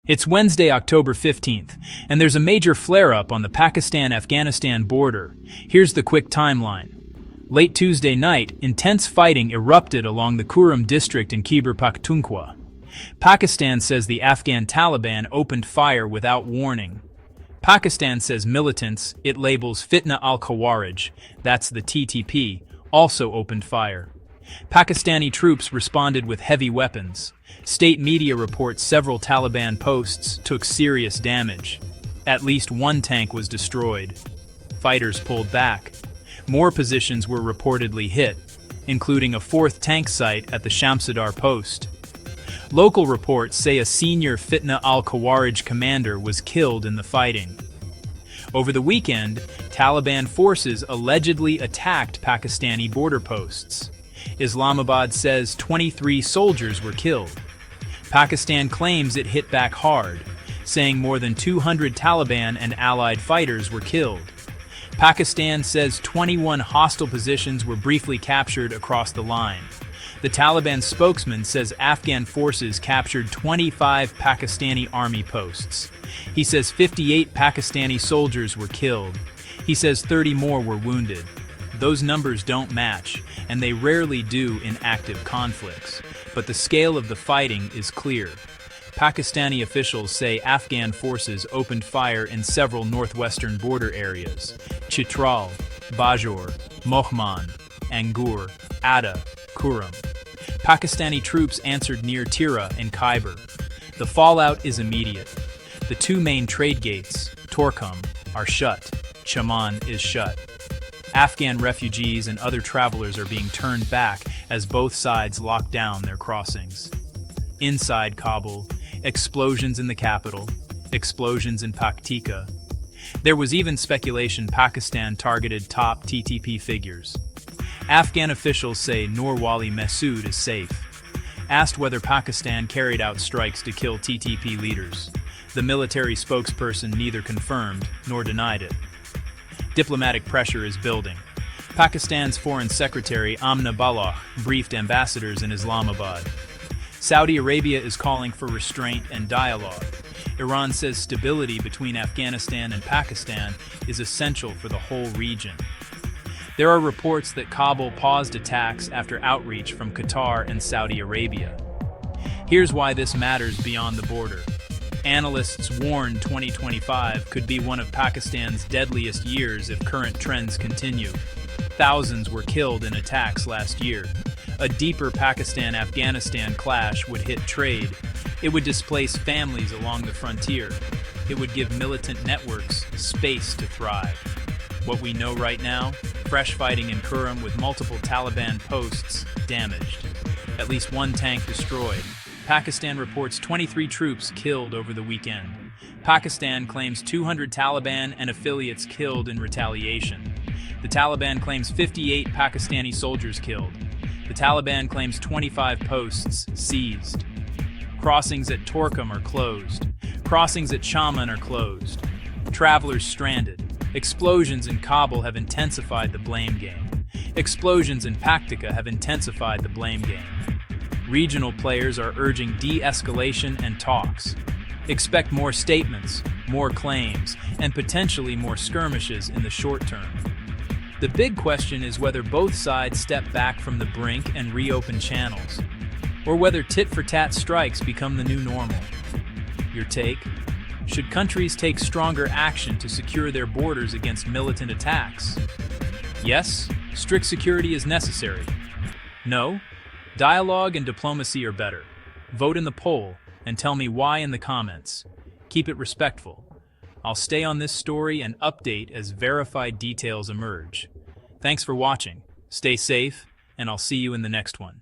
It's Wednesday, October 15th, and there's a major flare-up on the Pakistan-Afghanistan border. Here's the quick timeline. Late Tuesday night, intense fighting erupted along the Kurram district in Khyber Pakhtunkhwa. Pakistan says the Afghan Taliban opened fire without warning. Pakistan says militants, it labels Fitna al-Khawarij, that's the TTP, also opened fire. Pakistani troops responded with heavy weapons. State media reports several Taliban posts took serious damage. At least one tank was destroyed. Fighters pulled back. More positions were reportedly hit, including a fourth tank site at the Shamsadar post. Local reports say a senior Fitna al-Khawarij commander was killed in the fighting. Over the weekend, Taliban forces allegedly attacked Pakistani border posts. Islamabad says 23 soldiers were killed. Pakistan claims it hit back hard, saying more than 200 Taliban and allied fighters were killed. Pakistan says 21 hostile positions were briefly captured across the line. The Taliban spokesman says Afghan forces captured 25 Pakistani army posts. He says 58 Pakistani soldiers were killed. He says 30 more were wounded. Those numbers don't match, and they rarely do in active conflicts. But the scale of the fighting is clear. Pakistani officials say Afghan forces opened fire in several northwestern border areas: Chitral, Bajor, Mohman, Angur, Atta, Kurram. Pakistani troops answered near Tira in Khyber. The fallout is immediate. The two main trade gates, Torkham, are shut. Chaman is shut. Afghan refugees and other travelers are being turned back as both sides lock down their crossings. Inside Kabul, explosions in the capital, explosions in Paktika. There was even speculation Pakistan targeted top TTP figures. Afghan officials say Noor Wali Masood is safe. Asked whether Pakistan carried out strikes to kill TTP leaders, the military spokesperson neither confirmed nor denied it. Diplomatic pressure is building. Pakistan's Foreign Secretary Amna Balagh briefed ambassadors in Islamabad. Saudi Arabia is calling for restraint and dialogue. Iran says stability between Afghanistan and Pakistan is essential for the whole region. There are reports that Kabul paused attacks after outreach from Qatar and Saudi Arabia. Here's why this matters beyond the border. Analysts warn 2025 could be one of Pakistan's deadliest years if current trends continue. Thousands were killed in attacks last year. A deeper Pakistan-Afghanistan clash would hit trade. It would displace families along the frontier. It would give militant networks space to thrive. What we know right now? Fresh fighting in Kurram with multiple Taliban posts damaged. At least one tank destroyed. Pakistan reports 23 troops killed over the weekend. Pakistan claims 200 Taliban and affiliates killed in retaliation. The Taliban claims 58 Pakistani soldiers killed. The Taliban claims 25 posts seized. Crossings at Torkham are closed. Crossings at Chaman are closed. Travelers stranded. Explosions in Kabul have intensified the blame game. Explosions in Paktika have intensified the blame game. Regional players are urging de-escalation and talks. Expect more statements, more claims, and potentially more skirmishes in the short term. The big question is whether both sides step back from the brink and reopen channels, or whether tit-for-tat strikes become the new normal. Your take? Should countries take stronger action to secure their borders against militant attacks? Yes, strict security is necessary. No? Dialogue and diplomacy are better. Vote in the poll and tell me why in the comments. Keep it respectful. I'll stay on this story and update as verified details emerge. Thanks for watching. Stay safe, and I'll see you in the next one.